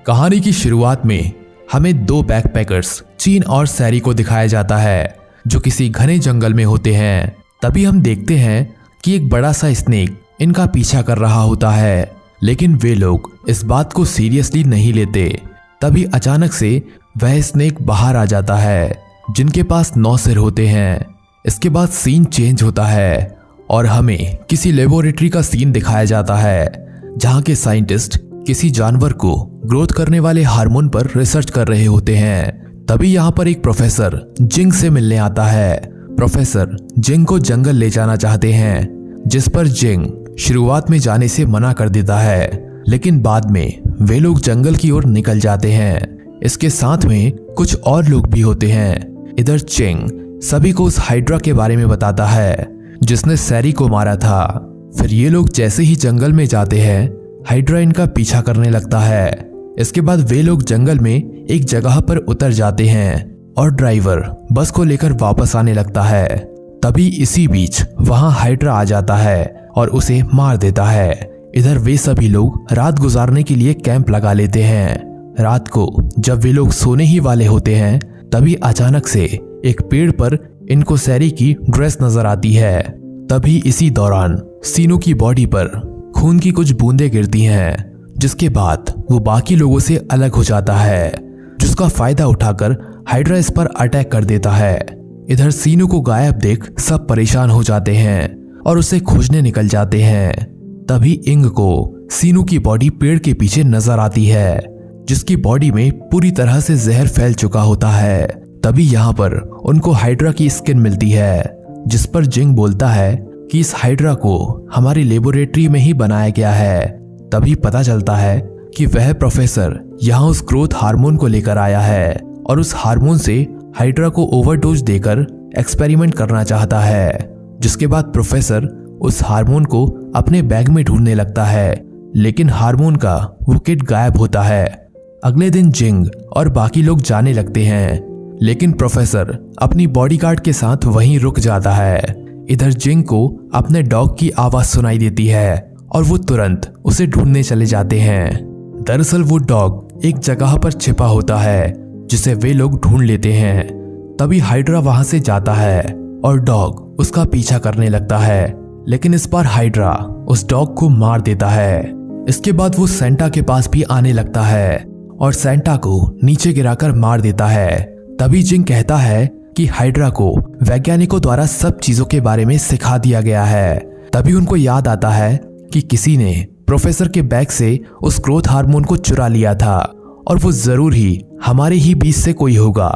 कहानी की शुरुआत में हमें दो बैकपैकर्स चीन और सैरी को दिखाया जाता है जो किसी घने जंगल में होते हैं। तभी हम देखते हैं कि एक बड़ा सा स्नेक इनका पीछा कर रहा होता है, लेकिन वे लोग इस बात को सीरियसली नहीं लेते। तभी अचानक से वह स्नेक बाहर आ जाता है जिनके पास 9 सिर होते हैं। इसके बाद सीन चेंज होता है और हमें किसी लेबोरेटरी का सीन दिखाया जाता है जहां के साइंटिस्ट किसी जानवर को ग्रोथ करने वाले हार्मोन पर रिसर्च कर रहे होते हैं। तभी यहाँ पर एक प्रोफेसर जिंग से मिलने आता है। प्रोफेसर जिंग को जंगल ले जाना चाहते हैं, जिस पर जिंग शुरुआत में जाने से मना कर देता है, लेकिन बाद में वे लोग जंगल की ओर निकल जाते हैं। इसके साथ में कुछ और लोग भी होते हैं। इधर चिंग सभी को उस हाइड्रा के बारे में बताता है जिसने सैरी को मारा था। फिर ये लोग जैसे ही जंगल में जाते हैं, हाइड्रा इनका पीछा करने लगता है। इसके बाद वे लोग जंगल में एक जगह पर उतर जाते हैं और ड्राइवर बस को लेकर वापस आने लगता है। तभी इसी बीच वहां हाइड्रा आ जाता है और उसे मार देता है। इधर वे सभी लोग रात गुजारने के लिए कैंप लगा लेते हैं। रात को जब वे लोग सोने ही वाले होते हैं, तभी अचानक से एक पेड़ पर इनको सैरी की ड्रेस नजर आती है। तभी इसी दौरान सीनू की बॉडी पर खून की कुछ बूंदें गिरती हैं, जिसके बाद वो बाकी लोगों से अलग हो जाता है, जिसका फायदा उठाकर हाइड्रा इस पर अटैक कर देता है। इधर सीनू को गायब देख सब परेशान हो जाते हैं और उसे खोजने निकल जाते हैं। तभी इंग को सीनू की बॉडी पेड़ के पीछे नजर आती है, जिसकी बॉडी में पूरी तरह से जहर फैल चुका होता है। तभी यहाँ पर उनको हाइड्रा की स्किन मिलती है, जिस पर जिंग बोलता है कि इस हाइड्रा को हमारी लेबोरेटरी में ही बनाया गया है। तभी पता चलता है कि वह प्रोफेसर यहाँ उस ग्रोथ हार्मोन को लेकर आया है और उस हार्मोन से हाइड्रा को ओवरडोज देकर एक्सपेरिमेंट करना चाहता है। जिसके बाद प्रोफेसर उस हार्मोन को अपने बैग में ढूंढने लगता है, लेकिन हार्मोन का वो किट गायब होता है। अगले दिन जिंग और बाकी लोग जाने लगते हैं, लेकिन प्रोफेसर अपनी बॉडीगार्ड के साथ वहीं रुक जाता है। इधर जिंग को अपने डॉग की आवाज सुनाई देती है और वो तुरंत उसे ढूंढने चले जाते हैं। दरअसल वो डॉग एक जगह पर छिपा होता है, जिसे वे लोग ढूंढ लेते हैं। तभी हाइड्रा वहां से जाता है और डॉग उसका पीछा करने लगता है, लेकिन इस बार हाइड्रा उस डॉग को मार देता है। इसके बाद वो सेंटा के पास भी आने लगता है और सेंटा को नीचे गिराकर मार देता है। तभी जिंग कहता है कि हाइड्रा को वैज्ञानिकों द्वारा सब चीजों के बारे में सिखा दिया गया है। तभी उनको याद आता है कि किसी ने प्रोफेसर के बैग से उस ग्रोथ हार्मोन को चुरा लिया था और वो जरूर ही हमारे ही बीच से कोई होगा।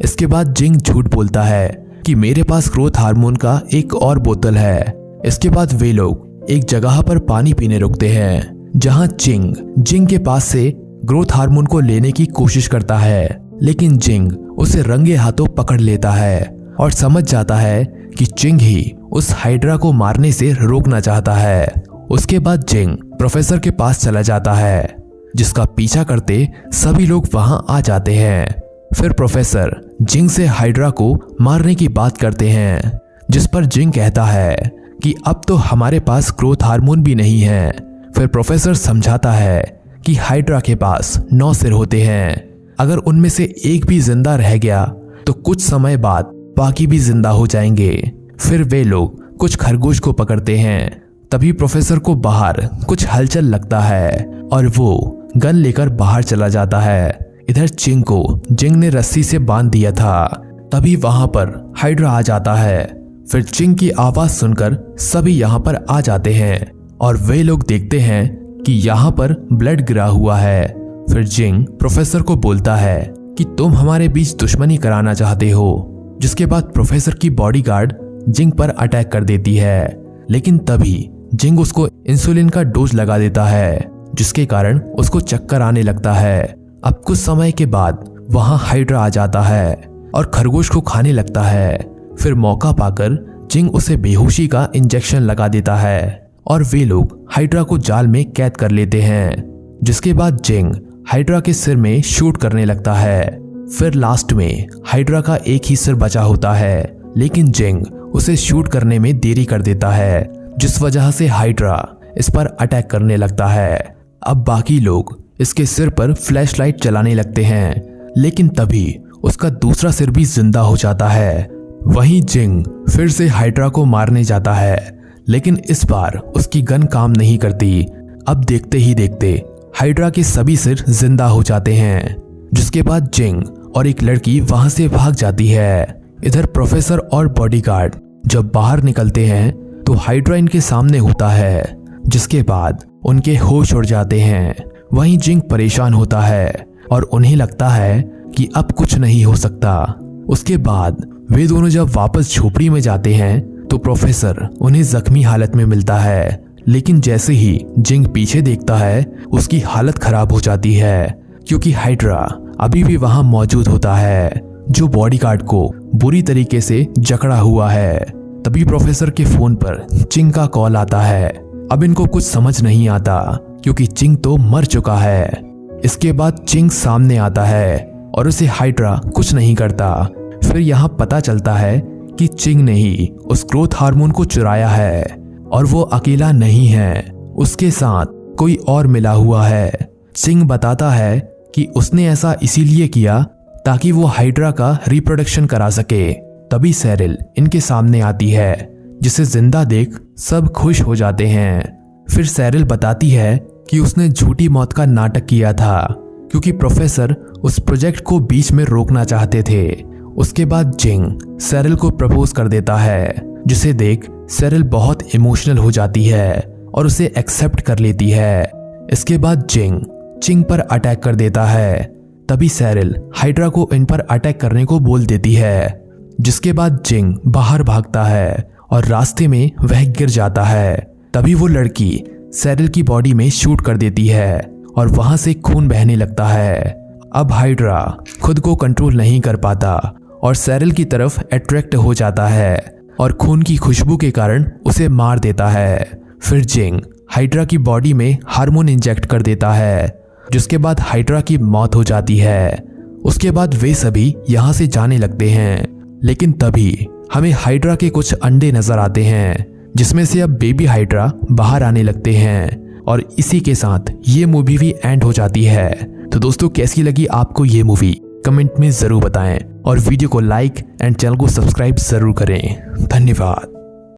इसके बाद जिंग झूठ बोलता है कि मेरे पास ग्रोथ हार्मोन का एक और बोतल है। इसके बाद वे लोग एक जगह पर पानी पीने रुकते हैं, जहां जिंग के पास से ग्रोथ हार्मोन को लेने की कोशिश करता है, लेकिन जिंग उसे रंगे हाथों पकड़ लेता है और समझ जाता है कि जिंग ही उस हाइड्रा को मारने से रोकना चाहता है। उसके बाद जिंग प्रोफेसर के पास चला जाता है, जिसका पीछा करते सभी लोग वहां आ जाते हैं। फिर प्रोफेसर जिंग से हाइड्रा को मारने की बात करते हैं, जिस पर जिंग कहता है कि अब तो हमारे पास ग्रोथ हार्मोन भी नहीं है। फिर प्रोफेसर समझाता है कि हाइड्रा के पास 9 सिर होते हैं, अगर उनमें से एक भी जिंदा रह गया तो कुछ समय बाद बाकी भी जिंदा हो जाएंगे। फिर वे लोग कुछ खरगोश को पकड़ते हैं। तभी प्रोफेसर को बाहर कुछ हलचल लगता है और वो गन लेकर बाहर चला जाता है। इधर चिंग को जिंग ने रस्सी से बांध दिया था। तभी वहां पर हाइड्रा आ जाता है। फिर चिंग की आवाज सुनकर सभी यहाँ पर आ जाते हैं और वे लोग देखते हैं कि यहाँ पर ब्लड गिरा हुआ है। फिर जिंग प्रोफेसर को बोलता है कि तुम हमारे बीच दुश्मनी कराना चाहते हो। जिसके बाद प्रोफेसर की बॉडीगार्ड जिंग पर अटैक कर देती है, लेकिन तभी जिंग उसको इंसुलिन का डोज लगा देता है, जिसके कारण उसको चक्कर आने लगता है। अब कुछ समय के बाद वहां हाइड्रा आ जाता है और खरगोश को खाने लगता है। फिर मौका पाकर जिंग उसे बेहोशी का इंजेक्शन लगा देता है और वे लोग हाइड्रा को जाल में कैद कर लेते हैं। जिसके बाद जिंग हाइड्रा के सिर में शूट करने लगता है। फिर लास्ट में हाइड्रा का एक ही सिर बचा होता है, लेकिन जिंग उसे शूट करने में देरी कर देता है, जिस वजह से हाइड्रा इस पर अटैक करने लगता है। अब बाकी लोग इसके सिर पर फ्लैशलाइट जलाने लगते हैं, लेकिन तभी उसका दूसरा सिर भी जिंदा हो जाता है। वहीं जिंग फिर से हाइड्रा को मारने जाता है, लेकिन इस बार उसकी गन काम नहीं करती। अब देखते ही देखते हाइड्रा के सभी सिर जिंदा हो जाते हैं, जिसके बाद जिंग और एक लड़की वहां से भाग जाती है। इधर प्रोफेसर और बॉडीगार्ड जब बाहर निकलते हैं तो हाइड्रा इनके सामने होता है, जिसके बाद उनके होश उड़ जाते हैं। वहीं जिंग परेशान होता है और उन्हें लगता है कि अब कुछ नहीं हो सकता। उसके बाद वे दोनों जब वापस झोपड़ी में जाते हैं तो प्रोफेसर उन्हें जख्मी हालत में मिलता है, लेकिन जैसे ही जिंग पीछे देखता है उसकी हालत खराब हो जाती है, क्योंकि हाइड्रा अभी भी वहां मौजूद होता है, जो बॉडीगार्ड को बुरी तरीके से जकड़ा हुआ है। तभी प्रोफेसर के फोन पर चिंग का कॉल आता है। अब इनको कुछ समझ नहीं आता, क्योंकि चिंग तो मर चुका है। इसके बाद चिंग सामने आता है और उसे हाइड्रा कुछ नहीं करता। फिर यहाँ पता चलता है कि चिंग ने ही उस ग्रोथ हार्मोन को चुराया है, और वो अकेला नहीं है, उसके साथ कोई और मिला हुआ है। चिंग बताता है कि उसने ऐसा इसीलिए किया ताकि वो हाइड्रा का रिप्रोडक्शन करा सके। तभी सैरिल इनके सामने आती है, जिसे जिंदा देख सब खुश हो जाते हैं। फिर सैरिल बताती है कि उसने झूठी मौत का नाटक किया था, क्योंकि प्रोफेसर उस प्रोजेक्ट को बीच में रोकना चाहते थे। उसके बाद जिंग सैरिल को प्रपोज कर देता है, जिसे देख सैरिल बहुत इमोशनल हो जाती है और उसे एक्सेप्ट कर लेती है। इसके बाद जिंग चिंग पर अटैक कर देता है। तभी सैरिल हाइड्रा को इन पर अटैक करने को बोल देती है, जिसके बाद जिंग बाहर भागता है और रास्ते में वह गिर जाता है। तभी वो लड़की सैरिल की बॉडी में शूट कर देती है और वहां से खून बहने लगता है। अब हाइड्रा खुद को कंट्रोल नहीं कर पाता और सैरिल की तरफ अट्रैक्ट हो जाता है और खून की खुशबू के कारण उसे मार देता है। फिर जिंग हाइड्रा की बॉडी में हार्मोन इंजेक्ट कर देता है, जिसके बाद हाइड्रा की मौत हो जाती है। उसके बाद वे सभी यहाँ से जाने लगते हैं, लेकिन तभी हमें हाइड्रा के कुछ अंडे नजर आते हैं, जिसमें से अब बेबी हाइड्रा बाहर आने लगते हैं। और इसी के साथ ये मूवी भी एंड हो जाती है। तो दोस्तों, कैसी लगी आपको ये मूवी कमेंट में जरूर बताएं और वीडियो को लाइक एंड चैनल को सब्सक्राइब जरूर करें। धन्यवाद।